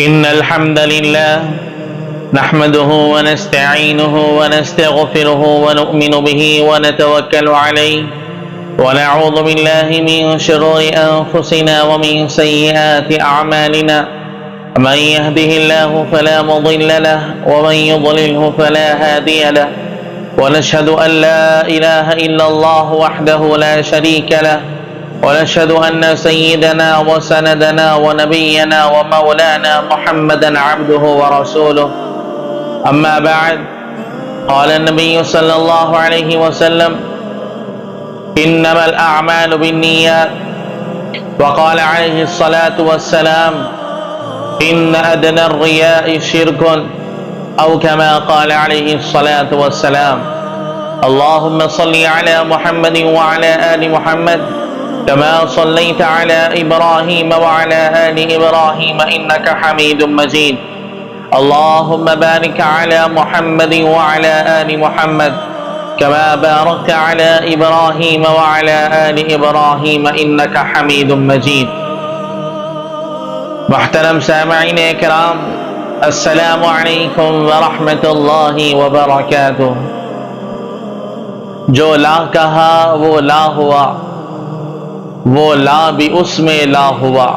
إن الحمد لله نحمده ونستعينه ونستغفره ونؤمن به ونتوكل عليه ونعوذ بالله من شرور أنفسنا ومن سيئات أعمالنا. من يهده الله فلا مضل له ومن يضلله فلا هادي له، ونشهد أن لا إله إلا الله وحده لا شريك له، ونشهد أن سيدنا وسندنا ونبينا ومولانا محمدا عبده ورسوله. أما بعد، قال النبي صلى الله عليه وسلم: إنما الأعمال بالنيات. وقال عليه الصلاة والسلام: إن أدنى الرياء شرك، أو كما قال عليه الصلاة والسلام. اللهم صل على محمد وعلى آل محمد كما صليت على إبراهيم وعلى آل إبراهيم إنك حميد مجيد. اللهم بارك على محمد وعلى آل محمد كما باركت على إبراهيم وعلى آل إبراهيم إنك حميد مجيد. محترم سامعین کرام، السلام علیکم ورحمۃ اللہ وبرکاتہ. جو لا کہا وہ لا ہوا، وہ لا بھی اس میں لا ہوا.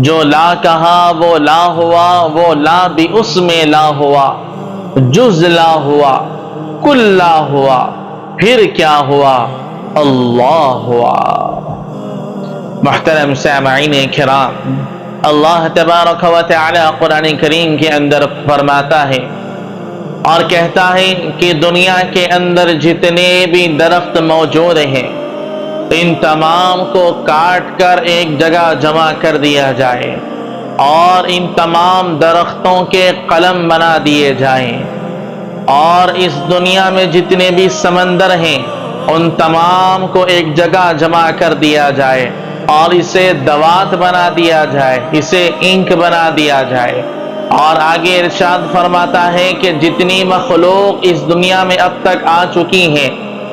جو لا کہا وہ لا ہوا، وہ لا بھی اس میں لا ہوا. جز لا ہوا، کل لا ہوا، پھر کیا ہوا؟ اللہ ہوا. محترم سامعین کرام، اللہ تبارک و تعالی قرآن کریم کے اندر فرماتا ہے اور کہتا ہے کہ دنیا کے اندر جتنے بھی درخت موجود ہیں، ان تمام کو کاٹ کر ایک جگہ جمع کر دیا جائے اور ان تمام درختوں کے قلم بنا دیے جائیں، اور اس دنیا میں جتنے بھی سمندر ہیں ان تمام کو ایک جگہ جمع کر دیا جائے اور اسے دوات بنا دیا جائے، اسے انک بنا دیا جائے. اور آگے ارشاد فرماتا ہے کہ جتنی مخلوق اس دنیا میں اب تک آ چکی ہیں،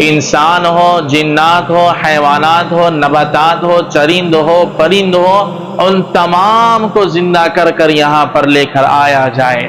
انسان ہو، جنات ہو، حیوانات ہو، نباتات ہو، چرند ہو، پرند ہو، ان تمام کو زندہ کر کر یہاں پر لے کر آیا جائے.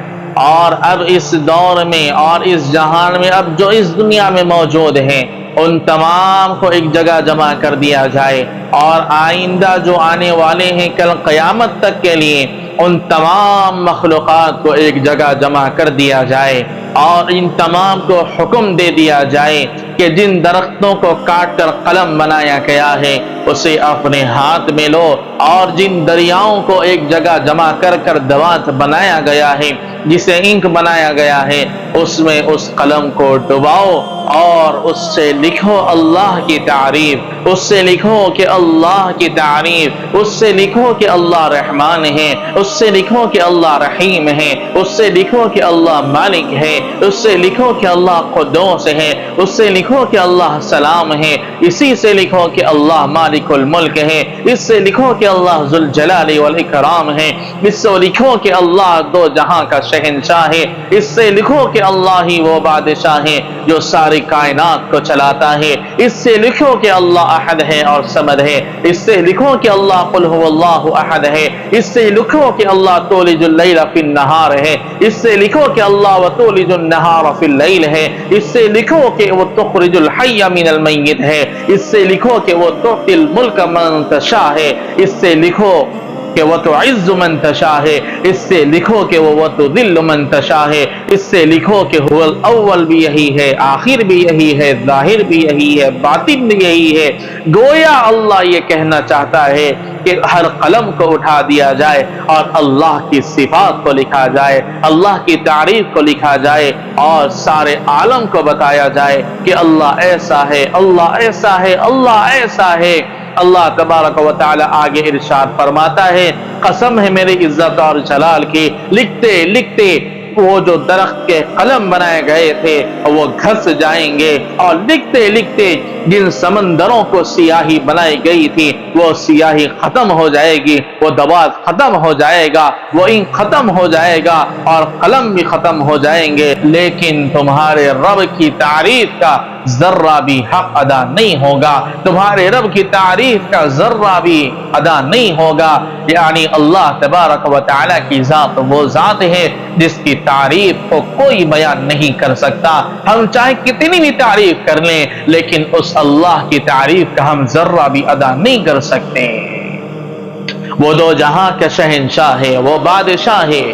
اور اب اس دور میں اور اس جہان میں اب جو اس دنیا میں موجود ہیں ان تمام کو ایک جگہ جمع کر دیا جائے، اور آئندہ جو آنے والے ہیں کل قیامت تک کے لیے ان تمام مخلوقات کو ایک جگہ جمع کر دیا جائے، اور ان تمام کو حکم دے دیا جائے کہ جن درختوں کو کاٹ کر قلم بنایا گیا ہے اسے اپنے ہاتھ میں لو، اور جن دریاؤں کو ایک جگہ جمع کر کر دوات بنایا گیا ہے، جسے انک بنایا گیا ہے، اس میں اس قلم کو ڈباؤ اور اس سے لکھو اللہ کی تعریف، اس سے لکھو کہ اللہ کی تعریف، اس سے لکھو کہ اللہ رحمان ہے، اس سے لکھو کہ اللہ رحیم ہے، اس سے لکھو کہ اللہ مالک ہے، اس سے لکھو کہ اللہ قدوس ہے، اس سے لکھو کہ اللہ سلام ہے، اسی سے لکھو کہ اللہ مالک الملک ہے، اس سے لکھو کہ اللہ ذوالجلال والاکرام ہے، اس سے لکھو کہ اللہ دو جہاں کا شہنشاہ ہے، اس سے لکھو کہ اللہ ہی وہ بادشاہ ہے جو ساری کائنات کو چلاتا ہے، اس سے لکھو کہ اللہ احد ہے اور صمد ہے، اس سے لکھو کہ اللہ قل هو اللہ احد ہے، اس سے لکھو کہ اللہ تولج اللیل فی النہار ہے، اس سے لکھو کہ اللہ وتولج النہار فی اللیل ہے، اس سے لکھو کہ وہ تخرج الحی من المیت ہے، اس سے لکھو کہ وہ تعطی الملک من تشاء ہے، اس سے لکھو کہ وہ تعز من تشاء ہے، اس سے لکھو کہ وہ تذل من تشاء ہے، اس سے لکھو کہ هو الاول بھی یہی ہے، آخر بھی یہی ہے، ظاہر بھی یہی ہے، باطن بھی یہی ہے. گویا اللہ یہ کہنا چاہتا ہے کہ ہر قلم کو اٹھا دیا جائے اور اللہ کی صفات کو لکھا جائے، اللہ کی تعریف کو لکھا جائے، اور سارے عالم کو بتایا جائے کہ اللہ ایسا ہے، اللہ ایسا ہے، اللہ ایسا ہے. اللہ تبارک و تعالی آگے ارشاد فرماتا ہے: قسم ہے میری عزت اور جلال کی، لکھتے لکھتے وہ جو درخت کے قلم بنائے گئے تھے وہ گھس جائیں گے، اور لکھتے لکھتے جن سمندروں کو سیاہی بنائی گئی تھی وہ سیاہی ختم ہو جائے گی، وہ دوات ختم ہو جائے گا، وہ انک ختم ہو جائے گا، اور قلم بھی ختم ہو جائیں گے، لیکن تمہارے رب کی تعریف کا ذرہ بھی حق ادا نہیں ہوگا، تمہارے رب کی تعریف کا ذرہ بھی ادا نہیں ہوگا۔ یعنی اللہ تبارک و تعالی کی ذات وہ ذات ہے جس کی تعریف کو کوئی بیان نہیں کر سکتا۔ ہم چاہے کتنی بھی تعریف کر لیں لیکن اس اللہ کی تعریف کا ہم ذرہ بھی ادا نہیں کر سکتے۔ وہ دو جہاں کا شہنشاہ ہے، وہ بادشاہ ہے۔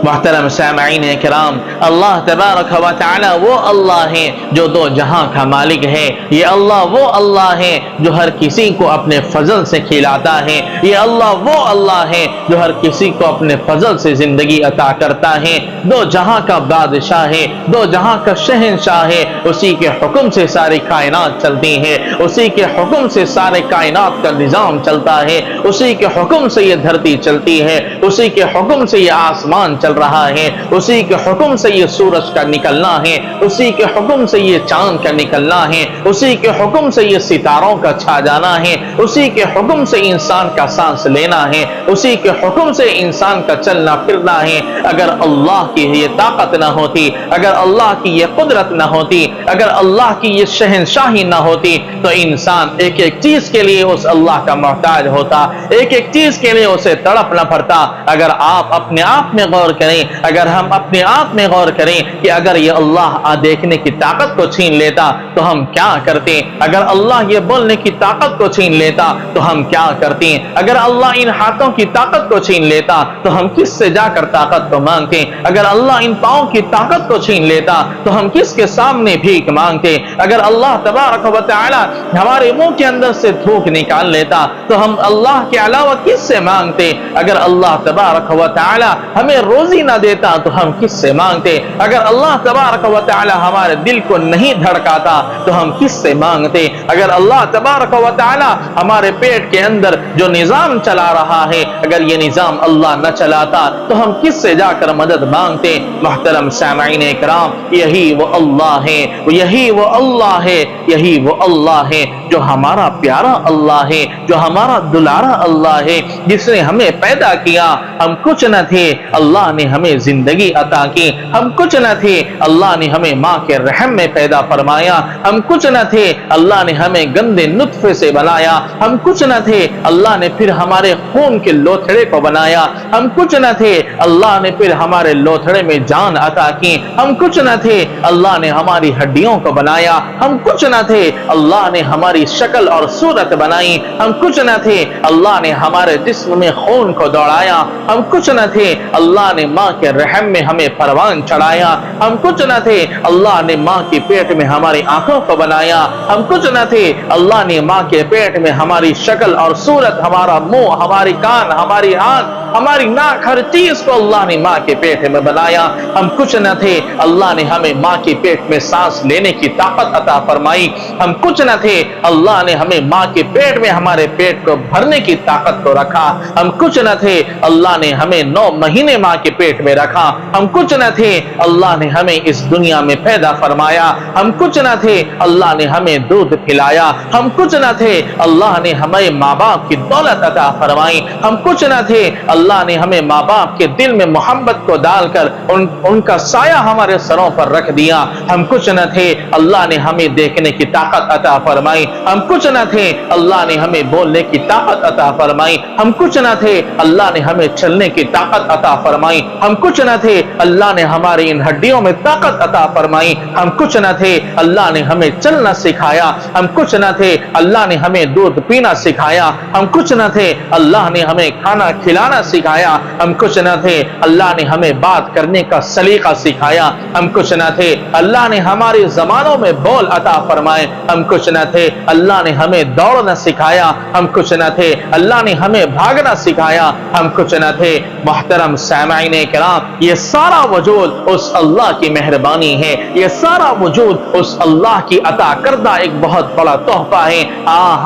محترم سامعین کرام، اللہ تبارک و تعالی وہ اللہ ہے جو دو جہاں کا مالک ہے۔ یہ اللہ وہ اللہ ہے جو ہر کسی کو اپنے فضل سے کھلاتا ہے۔ یہ اللہ وہ اللہ ہے جو ہر کسی کو اپنے فضل سے زندگی عطا کرتا ہے۔ دو جہاں کا بادشاہ ہے، دو جہاں کا شہنشاہ ہے، اسی کے حکم سے ساری کائنات چلتی ہے، اسی کے حکم سے سارے کائنات کا نظام چلتا ہے، اسی کے حکم سے یہ دھرتی چلتی ہے، اسی کے حکم سے یہ آسمان چل رہا ہے، اسی کے حکم سے یہ سورج کا نکلنا ہے، اسی کے حکم سے یہ چاند کا نکلنا ہے، اسی کے حکم سے یہ ستاروں کا چھا جانا ہے، اسی کے حکم سے انسان کا سانس لینا ہے، اسی کے حکم سے انسان کا چلنا پھرنا ہے۔ اگر اللہ کی یہ طاقت نہ ہوتی، اگر اللہ کی یہ قدرت نہ ہوتی، اگر اللہ کی یہ شہنشاہی نہ ہوتی تو انسان ایک ایک چیز کے لیے اس اللہ کا محتاج ہوتا، ایک ایک چیز کے لیے اسے تڑپنا پڑتا۔ اگر آپ اپنے آپ میں غور کریں، اگر ہم اپنے آپ میں غور کریں کہ اگر یہ اللہ دیکھنے کی طاقت کو چھین لیتا تو ہم کیا کرتے، اگر اللہ یہ بولنے کی طاقت کو چھین لیتا تو ہم کیا کرتے، اگر اللہ ان ہاتھوں کی طاقت کو چھین لیتا تو ہم کس سے جا کر طاقت کو مانگتے، اگر اللہ ان پاؤں کی طاقت کو چھین لیتا تو ہم کس کے سامنے بھیک مانگتے، اگر اللہ تبارک و تعالی ہمارے منہ کے اندر سے تھوک نکال لیتا تو ہم اللہ کے علاوہ کس سے مانگتے، اگر اللہ تبارک و تعالی ہمیں روزی نہ دیتا تو ہم کس سے مانگتے، اگر اللہ تبارک و تعالی ہمارے دل کو نہیں دھڑکاتا تو ہم کس سے مانگتے، اگر اللہ تبارک و تعالی ہمارے پیٹ کے اندر جو نظام چلا رہا ہے اگر یہ نظام اللہ نہ چلاتا تو ہم کس سے جا کر مدد مانگتے۔ محترم سامعین کرام، یہی وہ اللہ ہے، یہی وہ اللہ ہے، یہی وہ اللہ ہے جو ہمارا پیارا اللہ ہے، جو ہمارا دلارا اللہ ہے، جس نے ہمیں پیدا کیا۔ ہم کچھ نہ تھے، اللہ نے ہمیں زندگی عطا کی۔ ہم کچھ نہ تھے، اللہ نے ہمیں ماں کے رحم میں پیدا فرمایا۔ ہم کچھ نہ تھے، اللہ نے ہمیں گندے نطفے سے بنایا۔ ہم کچھ نہ تھے، اللہ نے پھر ہمارے خون کے لوتھڑے کو بنایا۔ ہم کچھ نہ تھے، اللہ نے پھر ہمارے لوتھڑے میں جان عطا کی۔ ہم کچھ نہ تھے، اللہ نے ہماری ہڈیوں کو بنایا۔ ہم کچھ نہ تھے، اللہ نے ہماری شکل اور صورت بنائی۔ ہم کچھ نہ تھے، اللہ نے ہمارے جسم میں خون کو دوڑایا۔ ہم کچھ نہ تھے، اللہ نے ماں کے رحم میں ہمیں پروان چڑھایا۔ ہم کچھ نہ تھے، اللہ نے ماں کے پیٹ میں ہماری آنکھوں کو بنایا۔ ہم کچھ نہ تھے، اللہ نے ماں کے پیٹ میں ہماری شکل اور صورت، ہمارا منہ، ہماری کان، ہماری آنکھ، ہماری ناک، ہر چیز کو اللہ نے ماں کے پیٹ میں بنایا۔ ہم کچھ نہ تھے، اللہ نے ہمیں ماں کے پیٹ میں سانس لینے کی طاقت عطا فرمائی۔ ہم کچھ نہ تھے، اللہ نے ہمیں ماں کے پیٹ میں ہمارے پیٹ کو بھرنے کی طاقت کو رکھا۔ ہم کچھ نہ تھے، اللہ نے ہمیں 9 مہینے ماں کے پیٹ میں رکھا۔ ہم کچھ نہ تھے، اللہ نے ہمیں اس دنیا میں پیدا فرمایا۔ ہم کچھ نہ تھے، اللہ نے ہمیں دودھ پلایا۔ ہم کچھ نہ تھے، اللہ نے ہمیں ماں باپ کی دولت عطا فرمائی۔ ہم کچھ نہ تھے، اللہ نے ہمیں ماں باپ کے دل میں محبت کو ڈال کر ان کا سایہ ہمارے سروں پر رکھ دیا۔ ہم کچھ نہ تھے، اللہ نے ہمیں دیکھنے کی طاقت عطا فرمائی۔ ہم کچھ نہ تھے، اللہ نے ہمیں بولنے کی طاقت عطا فرمائی۔ ہم کچھ نہ تھے، اللہ نے ہمیں چلنے کی طاقت عطا فرمائی۔ ہم کچھ نہ تھے، اللہ نے ہماری ان ہڈیوں میں طاقت عطا فرمائی۔ ہم کچھ نہ تھے، اللہ نے ہمیں چلنا سکھایا۔ ہم کچھ نہ تھے، اللہ نے ہمیں دودھ پینا سکھایا۔ ہم کچھ نہ تھے، اللہ نے ہمیں کھانا کھلانا سکھایا۔ ہم کچھ نہ تھے، اللہ نے ہمیں بات کرنے کا سلیقہ سکھایا۔ ہم کچھ نہ تھے، اللہ نے ہماری زبانوں میں بول عطا فرمائے۔ ہم کچھ نہ تھے، اللہ نے ہمیں دوڑنا سکھایا۔ ہم کچھ نہ تھے، اللہ نے ہمیں بھاگنا سکھایا۔ ہم کچھ نہ تھے۔ محترم سامعین کرام، یہ سارا وجود اس اللہ کی مہربانی ہے، یہ سارا وجود اس اللہ کی عطا کردہ ایک بہت بڑا تحفہ ہے۔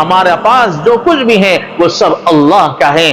ہمارے پاس جو کچھ بھی ہے وہ سب اللہ کا ہے،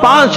5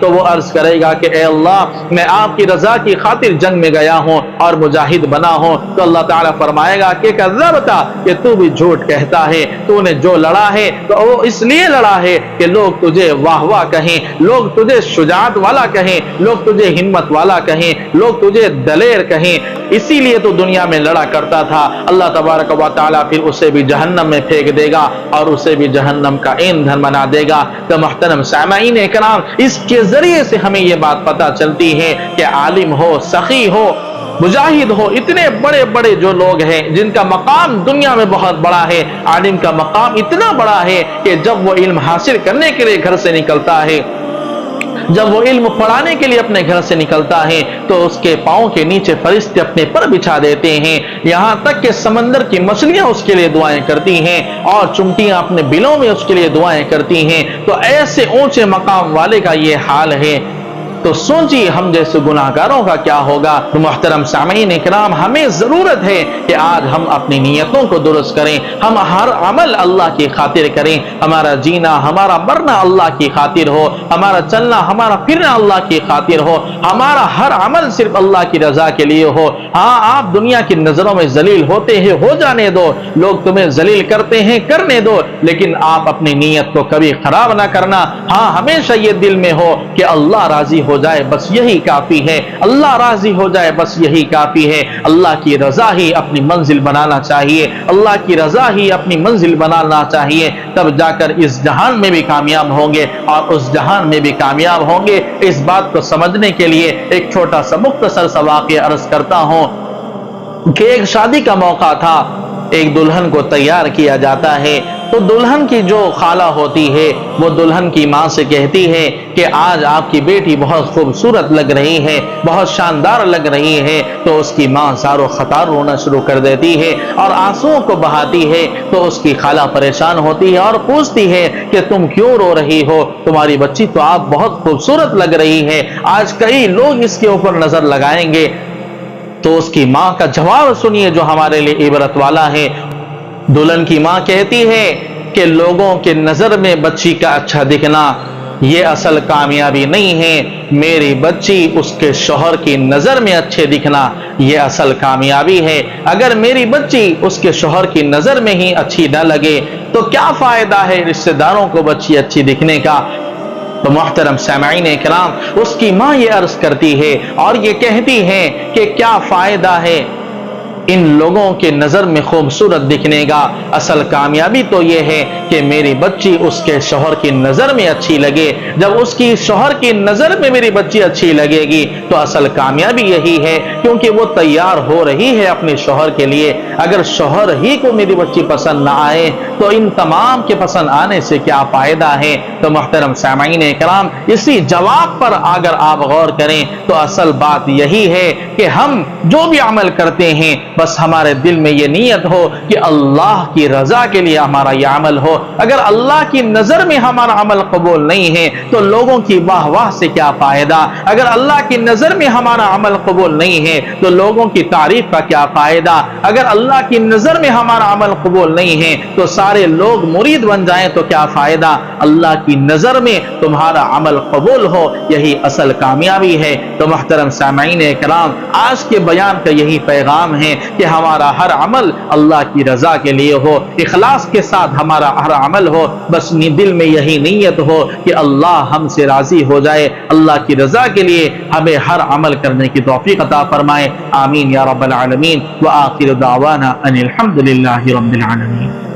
تو وہ عرض کرے گا کہ اے اللہ میں آپ کی رضا کی خاطر جنگ میں گیا ہوں اور مجاہد بنا ہوں، تو اللہ تعالیٰ فرمائے گا کہ کذبت، کہ تو بھی جھوٹ کہتا ہے، تو نے جو لڑا ہے تو وہ اس لیے لڑا ہے کہ لوگ تجھے واہ واہ کہیں، لوگ تجھے شجاعت والا کہیں، لوگ تجھے ہمت والا کہیں، لوگ تجھے دلیر کہیں، اسی لیے تو دنیا میں لڑا کرتا تھا۔ اللہ تبارک و تعالیٰ پھر اسے بھی جہنم میں پھینک دے گا اور اسے بھی جہنم کا ایندھن بنا دے گا۔ تو محترم سامعین کرام، اس کے ذریعے سے ہمیں یہ بات پتہ چلتی ہے کہ عالم ہو، سخی ہو، مجاہد ہو، اتنے بڑے بڑے جو لوگ ہیں جن کا مقام دنیا میں بہت بڑا ہے، عالم کا مقام اتنا بڑا ہے کہ جب وہ علم حاصل کرنے کے لیے گھر سے نکلتا ہے، جب وہ علم پڑھانے کے لیے اپنے گھر سے نکلتا ہے تو اس کے پاؤں کے نیچے فرشتے اپنے پر بچھا دیتے ہیں، یہاں تک کہ سمندر کی مچھلیاں اس کے لیے دعائیں کرتی ہیں اور چمٹیاں اپنے بلوں میں اس کے لیے دعائیں کرتی ہیں۔ تو ایسے اونچے مقام والے کا یہ حال ہے، تو سوچیے ہم جیسے گناہگاروں کا کیا ہوگا۔ تو محترم سامعین کرام، ہمیں ضرورت ہے کہ آج ہم اپنی نیتوں کو درست کریں، ہم ہر عمل اللہ کی خاطر کریں، ہمارا جینا ہمارا مرنا اللہ کی خاطر ہو، ہمارا چلنا ہمارا پھرنا اللہ کی خاطر ہو، ہمارا ہر عمل صرف اللہ کی رضا کے لیے ہو۔ ہاں آپ دنیا کی نظروں میں ذلیل ہوتے ہیں، ہو جانے دو، لوگ تمہیں ذلیل کرتے ہیں، کرنے دو، لیکن آپ اپنی نیت کو کبھی خراب نہ کرنا۔ ہاں ہمیشہ یہ دل میں ہو کہ اللہ راضی ہو جائے بس یہی کافی ہے، اللہ راضی ہو جائے بس یہی کافی ہے۔ اللہ کی رضا ہی اپنی منزل بنانا چاہیے، اللہ کی رضا ہی اپنی منزل بنانا چاہیے، تب جا کر اس جہان میں بھی کامیاب ہوں گے اور اس جہان میں بھی کامیاب ہوں گے۔ اس بات کو سمجھنے کے لیے ایک چھوٹا سا مختصر سا واقعہ عرض کرتا ہوں کہ ایک شادی کا موقع تھا، ایک دلہن کو تیار کیا جاتا ہے، تو دلہن کی جو خالہ ہوتی ہے وہ دلہن کی ماں سے کہتی ہے کہ آج آپ کی بیٹی بہت خوبصورت لگ رہی ہے، بہت شاندار لگ رہی ہے۔ تو اس کی ماں زار و خطار رونا شروع کر دیتی ہے اور آنسوؤں کو بہاتی ہے، تو اس کی خالہ پریشان ہوتی ہے اور پوچھتی ہے کہ تم کیوں رو رہی ہو، تمہاری بچی تو آپ بہت خوبصورت لگ رہی ہے، آج کئی لوگ اس کے اوپر نظر لگائیں گے۔ تو اس کی ماں کا جواب سنیے جو ہمارے لیے عبرت والا ہے۔ دلہن کی ماں کہتی ہے کہ لوگوں کے نظر میں بچی کا اچھا دکھنا یہ اصل کامیابی نہیں ہے، میری بچی اس کے شوہر کی نظر میں اچھے دکھنا یہ اصل کامیابی ہے۔ اگر میری بچی اس کے شوہر کی نظر میں ہی اچھی نہ لگے تو کیا فائدہ ہے رشتہ داروں کو بچی اچھی دکھنے کا۔ تو محترم سامعین کرام، اس کی ماں یہ عرض کرتی ہے اور یہ کہتی ہے کہ کیا فائدہ ہے ان لوگوں کے نظر میں خوبصورت دکھنے کا، اصل کامیابی تو یہ ہے کہ میری بچی اس کے شوہر کی نظر میں اچھی لگے۔ جب اس کی شوہر کی نظر میں میری بچی اچھی لگے گی تو اصل کامیابی یہی ہے، کیونکہ وہ تیار ہو رہی ہے اپنے شوہر کے لیے۔ اگر شوہر ہی کو میری بچی پسند نہ آئے تو ان تمام کے پسند آنے سے کیا فائدہ ہے۔ تو محترم سامعین کرام، اسی جواب پر اگر آپ غور کریں تو اصل بات یہی ہے کہ ہم جو بھی عمل کرتے ہیں بس ہمارے دل میں یہ نیت ہو کہ اللہ کی رضا کے لیے ہمارا یہ عمل ہو۔ اگر اللہ کی نظر میں ہمارا عمل قبول نہیں ہے تو لوگوں کی واہ واہ سے کیا فائدہ۔ اگر اللہ کی نظر میں ہمارا عمل قبول نہیں ہے تو لوگوں کی تعریف کا کیا فائدہ۔ اگر اللہ کی نظر میں ہمارا عمل قبول نہیں ہے تو سارے لوگ مرید بن جائیں تو کیا فائدہ۔ اللہ کی نظر میں تمہارا عمل قبول ہو، یہی اصل کامیابی ہے۔ تو محترم سامعین کرام، آج کے بیان کا یہی پیغام ہے کہ ہمارا ہر عمل اللہ کی رضا کے لیے ہو، اخلاص کے ساتھ ہمارا ہر عمل ہو، بس دل میں یہی نیت ہو کہ اللہ ہم سے راضی ہو جائے۔ اللہ کی رضا کے لیے ہمیں ہر عمل کرنے کی توفیق عطا فرمائے، آمین یا رب العالمین۔ وآخر دعوانا ان الحمد للہ رب العالمین۔